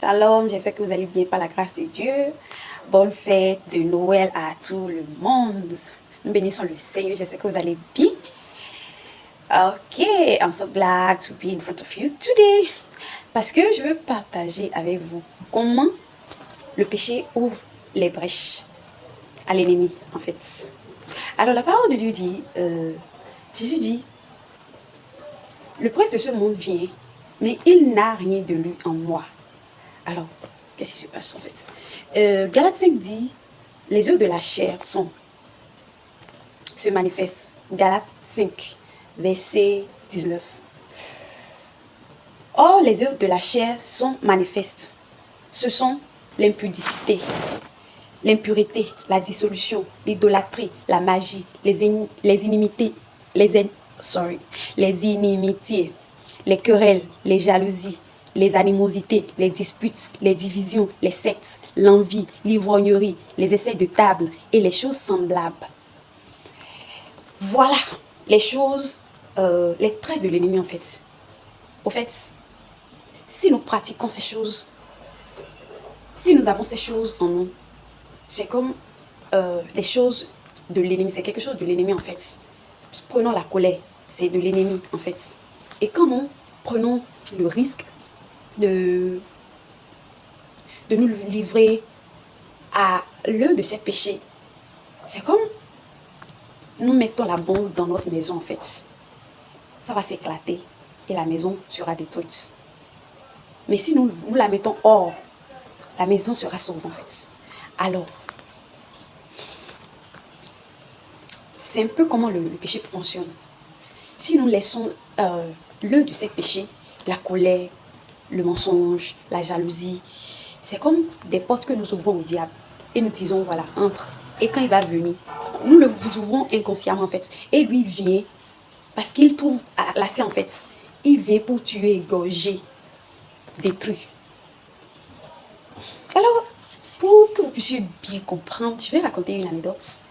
Shalom, j'espère que vous allez bien par la grâce de Dieu. Bonne fête de Noël à tout le monde. Nous bénissons le Seigneur, j'espère que vous allez bien. Ok, I'm so glad to be in front of you today. Parce que je veux partager avec vous comment le péché ouvre les brèches à l'ennemi, en fait. Alors la parole de Dieu dit, Jésus dit, le prince de ce monde vient, mais il n'a rien de lui en moi. Alors, qu'est-ce qui se passe en fait? Galates 5 dit, les œuvres de la chair se manifestent. Galates 5, verset 19. Or, les œuvres de la chair sont manifestes. Ce sont l'impudicité, l'impureté, la dissolution, l'idolâtrie, la magie, les inimitiés, les querelles, les jalousies, les animosités, les disputes, les divisions, les sectes, l'envie, l'ivrognerie, les essais de table et les choses semblables. Voilà les choses, les traits de l'ennemi en fait. Au fait, si nous pratiquons ces choses, si nous avons ces choses en nous, c'est comme les choses de l'ennemi, c'est quelque chose de l'ennemi en fait. Prenons la colère, c'est de l'ennemi en fait. Et quand nous prenons le risque de nous livrer à l'un de ces péchés, c'est comme nous mettons la bombe dans notre maison en fait. Ça va s'éclater et la maison sera détruite. Mais si nous la mettons hors, la maison sera sauvée en fait. Alors, c'est un peu comment le péché fonctionne. Si nous laissons l'un de ces péchés, la colère, le mensonge, la jalousie, c'est comme des portes que nous ouvrons au diable. Et nous disons, voilà, entre. Et quand il va venir, nous le ouvrons inconsciemment en fait. Et lui vient, parce qu'il trouve lassé en fait. Il vient pour tuer, égorger, détruire. Alors, pour que vous puissiez bien comprendre, je vais raconter une anecdote.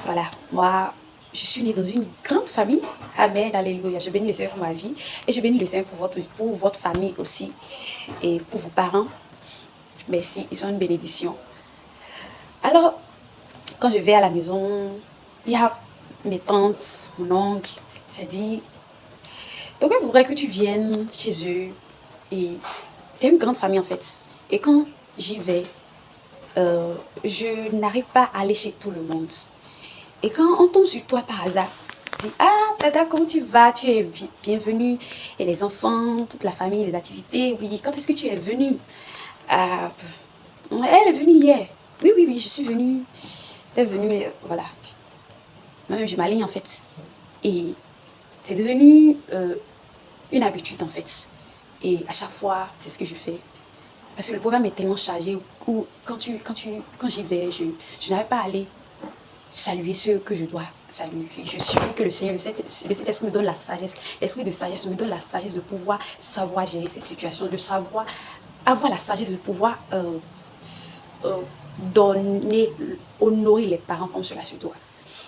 Voilà, moi, je suis née dans une grande famille. Amen, alléluia. Je bénis le Seigneur pour ma vie. Et je bénis le Seigneur pour votre famille aussi. Et pour vos parents. Merci, ils sont une bénédiction. Alors, quand je vais à la maison, il y a mes tantes, mon oncle, ça dit, donc il faudrait que tu viennes chez eux. Et c'est une grande famille en fait. Et quand j'y vais, je n'arrive pas à aller chez tout le monde. Et quand on tombe sur toi par hasard, tu dis, ah, Tata, comment tu vas? Tu es bienvenue. Et les enfants, toute la famille, les activités, oui, quand est-ce que tu es venue? Elle est venue hier. Oui, oui, oui, je suis venue. Elle est venue, voilà. Moi-même, je m'aligne en fait. Et c'est devenu une habitude en fait. Et à chaque fois, c'est ce que je fais. Parce que le programme est tellement chargé où quand j'y vais, je n'arrive pas à aller saluer ceux que je dois saluer. Je supplie que le Seigneur, le Saint-Esprit me donne la sagesse. L'esprit de sagesse me donne la sagesse de pouvoir savoir gérer cette situation, de savoir avoir la sagesse de pouvoir donner, honorer les parents comme cela se doit.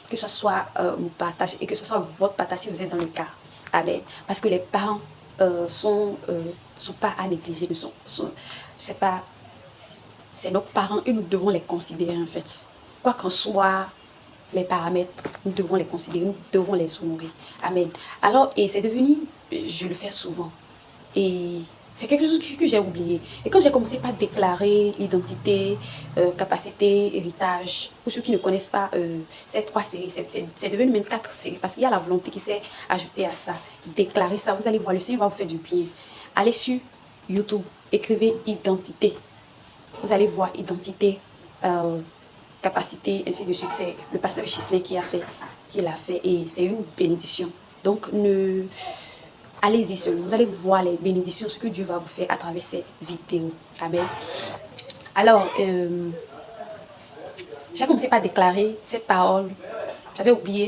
Que ce soit mon partage et que ce soit votre partage si vous êtes dans le cas. Amen. Parce que les parents sont pas à négliger. C'est nos parents et nous devons les considérer en fait. Quoi qu'en soit les paramètres, nous devons les considérer, nous devons les honorer. Amen. Alors, et c'est devenu, je le fais souvent. Et c'est quelque chose que j'ai oublié. Et quand j'ai commencé par déclarer l'identité, capacité, héritage, pour ceux qui ne connaissent pas ces 3 séries, c'est devenu même 4 séries, parce qu'il y a la volonté qui s'est ajoutée à ça. Déclarer ça, vous allez voir, le Seigneur va vous faire du bien. Allez sur YouTube, écrivez identité. Vous allez voir identité, capacité, ainsi de suite. C'est le pasteur Chisley qui l'a fait et c'est une bénédiction. Donc, allez-y seulement, vous allez voir les bénédictions, ce que Dieu va vous faire à travers ces vidéos. Amen. Alors, j'ai commencé par déclarer cette parole. J'avais oublié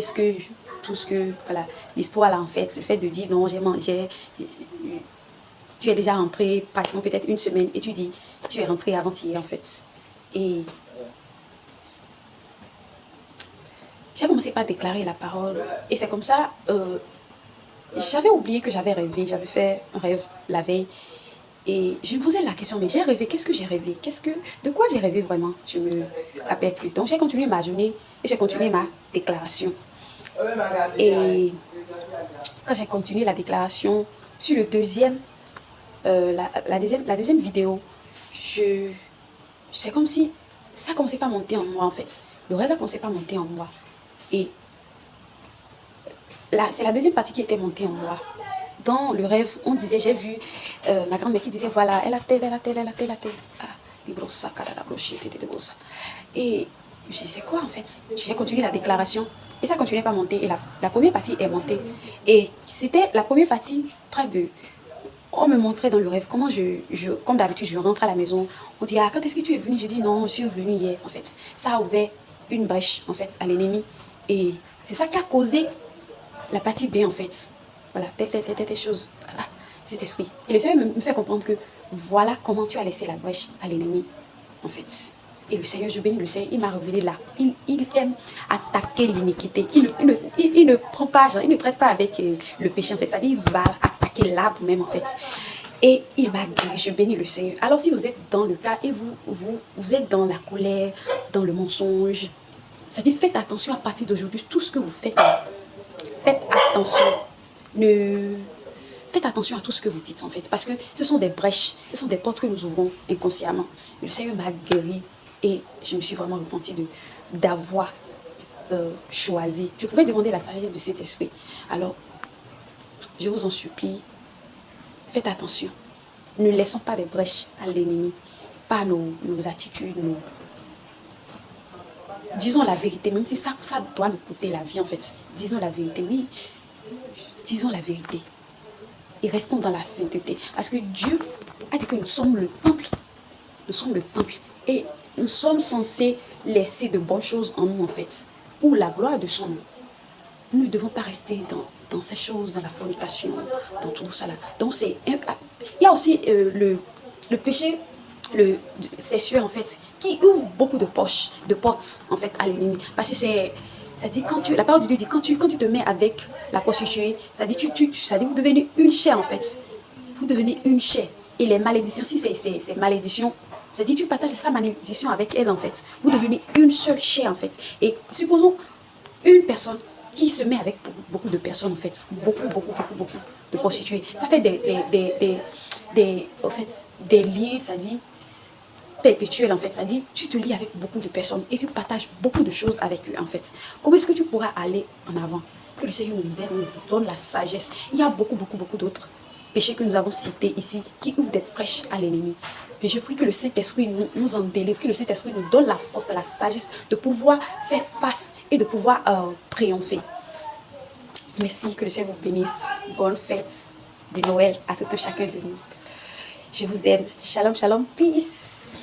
tout ce que, voilà, l'histoire là en fait, le fait de dire non, j'ai mangé, tu es déjà rentré pratiquement peut-être une semaine et tu dis, tu es rentré avant-hier en fait. Et j'ai commencé par déclarer la parole et c'est comme ça, j'avais oublié que j'avais rêvé, j'avais fait un rêve la veille Et je me posais la question, mais j'ai rêvé, qu'est-ce que j'ai rêvé? De quoi j'ai rêvé vraiment? Je me rappelle plus. Donc j'ai continué ma journée et j'ai continué ma déclaration. Et quand j'ai continué la déclaration, sur le deuxième, la deuxième vidéo, c'est comme si ça commençait pas à monter en moi en fait. Le rêve a commencé pas à monter en moi. Et là, c'est la deuxième partie qui était montée en moi. Dans le rêve, on disait, j'ai vu ma grand-mère qui disait, voilà, elle a tel, elle a tel, elle a tel, elle a tel. Ah, des brossas, cadavres, brochette, des brossas. Et je me suis dit, c'est quoi en fait? J'ai continué la déclaration et ça continuait pas à monter. Et la première partie est montée. Et c'était la première partie, très de... On me montrait dans le rêve comment comme d'habitude, je rentre à la maison. On dit, ah, quand est-ce que tu es venu? Je dis, non, je suis venu hier, en fait. Ça a ouvert une brèche, en fait, à l'ennemi. Et c'est ça qui a causé la partie B, en fait. Voilà, telle chose. Ah, cet esprit. Et le Seigneur me fait comprendre que voilà comment tu as laissé la brèche à l'ennemi, en fait. Et le Seigneur, je bénis le Seigneur, il m'a révélé là. Il aime attaquer l'iniquité. Il ne prend pas, genre, il ne traite pas avec le péché, en fait. C'est-à-dire, il va attaquer l'arbre même, en fait. Et il m'a guéri, je bénis le Seigneur. Alors, si vous êtes dans le cas et vous êtes dans la colère, dans le mensonge, c'est-à-dire, faites attention à partir d'aujourd'hui, tout ce que vous faites, faites attention. Faites attention à tout ce que vous dites, en fait, parce que ce sont des brèches, ce sont des portes que nous ouvrons inconsciemment. Le Seigneur m'a guéri et je me suis vraiment repentie d'avoir choisi. Je pouvais demander la sagesse de cet esprit. Alors, je vous en supplie, faites attention. Ne laissons pas des brèches à l'ennemi, pas nos attitudes, disons la vérité, même si ça doit nous coûter la vie, en fait. Disons la vérité, oui, disons la vérité. Et restons dans la sainteté. Parce que Dieu a dit que nous sommes le temple. Nous sommes le temple. Et nous sommes censés laisser de bonnes choses en nous, en fait, pour la gloire de son nom. Nous ne devons pas rester dans ces choses, dans la fornication, dans tout ça là. Donc il y a aussi le péché sexuel, en fait, qui ouvre beaucoup de portes, en fait, à l'ennemi. Parce que ça dit, la parole de Dieu dit, quand tu te mets avec la prostituée, ça dit, ça dit, vous devenez une chair, en fait. Vous devenez une chair. Et les malédictions, si c'est malédiction, ça dit, tu partages sa malédiction avec elle, en fait. Vous devenez une seule chair, en fait. Et supposons une personne qui se met avec beaucoup de personnes, en fait. Beaucoup de prostituées. Ça fait en fait, des liens, ça dit, perpétuel, en fait. Ça dit, tu te lis avec beaucoup de personnes et tu partages beaucoup de choses avec eux, en fait. Comment est-ce que tu pourras aller en avant? Que le Seigneur nous aide, nous donne la sagesse. Il y a beaucoup d'autres péchés que nous avons cités ici qui ouvrent des brèches à l'ennemi. Mais je prie que le Saint-Esprit nous en délivre, que le Saint-Esprit nous donne la force et la sagesse de pouvoir faire face et de pouvoir triompher. Merci, que le Seigneur vous bénisse. Bonne fête de Noël à tout un chacun de nous. Je vous aime. Shalom, shalom, peace.